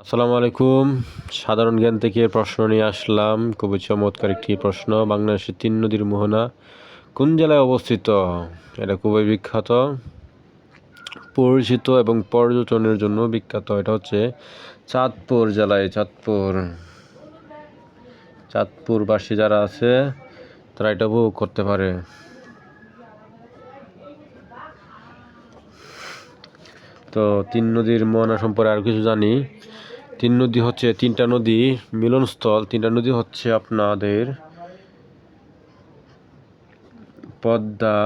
আসসালামু আলাইকুম। সাধারণ জ্ঞান থেকে প্রশ্ন নিয়ে আসলাম। খুবই চমৎকার একটি প্রশ্ন। বাংলাদেশের তিন নদীর মোহনা কোন জেলায় অবস্থিত? এটা খুবই বিখ্যাত, পরিচিত এবং পর্যটনের জন্য বিখ্যাত। এটা হচ্ছে চাঁদপুর জেলায়। চাঁদপুরবাসী যারা আছে তারা এটা উপভোগ করতে পারে। তো তিন নদীর মোহনা সম্পর্কে আর কিছু জানি। তিন নদী হচ্ছে তিনটা নদী মিলনস্থল। তিনটা নদী হচ্ছে আপনাদের পদ্মা,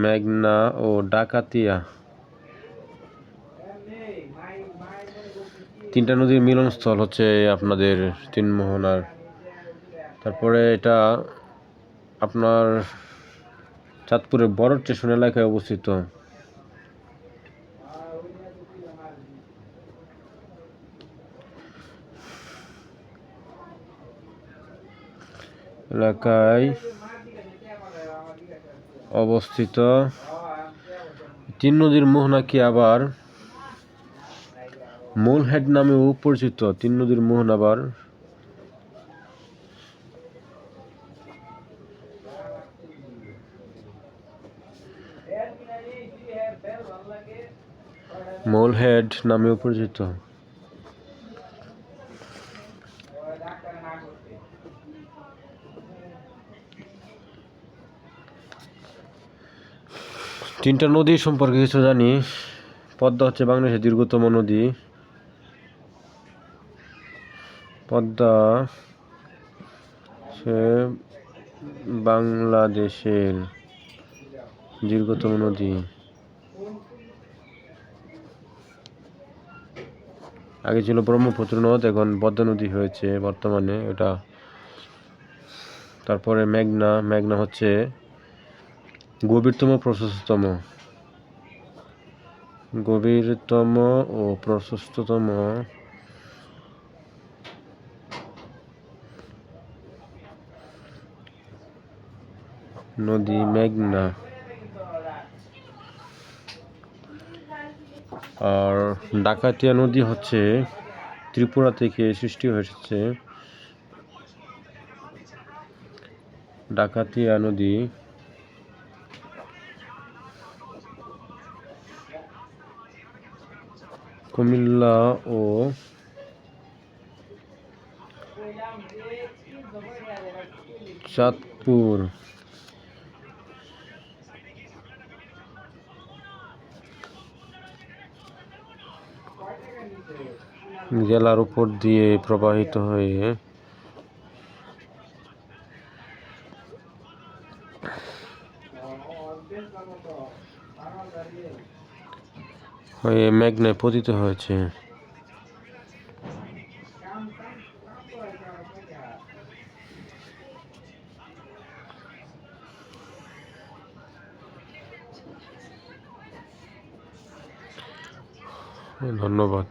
মেঘনা ও ডাকাতিয়া। তিনটা নদীর মিলনস্থল হচ্ছে আপনাদের তিন মোহনার। তারপরে এটা আপনার চাঁদপুরের বড় স্টেশন এলাকায় অবস্থিত। এলাকায় অবস্থিত তিন নদীর মোহনা কি আবার মূলহেড নামেও পরিচিত। তিন নদীর মোহনা আবার মূলহেড নামেও পরিচিত। তিনটা নদী সম্পর্কে কিছু জানি। পদ্মা হচ্ছে বাংলাদেশের দীর্ঘতম নদী। পদ্মা হচ্ছে বাংলাদেশের দীর্ঘতম নদী। আগে ছিল ব্রহ্মপুত্র নদ, এখন পদ্মা নদী হয়েছে বর্তমানে এটা। তারপরে মেঘনা হচ্ছে গভীরতম ও প্রশস্ততম নদী মেঘনা। আর ডাকাতিয়া নদী হচ্ছে ত্রিপুরা থেকে সৃষ্টি হয়েছে। ডাকাতিয়া নদী কুমিল্লা ও চাঁদপুর জেলার উপর দিয়ে প্রবাহিত হয়ে মেঘনায় পতিত হয়েছে। ধন্যবাদ।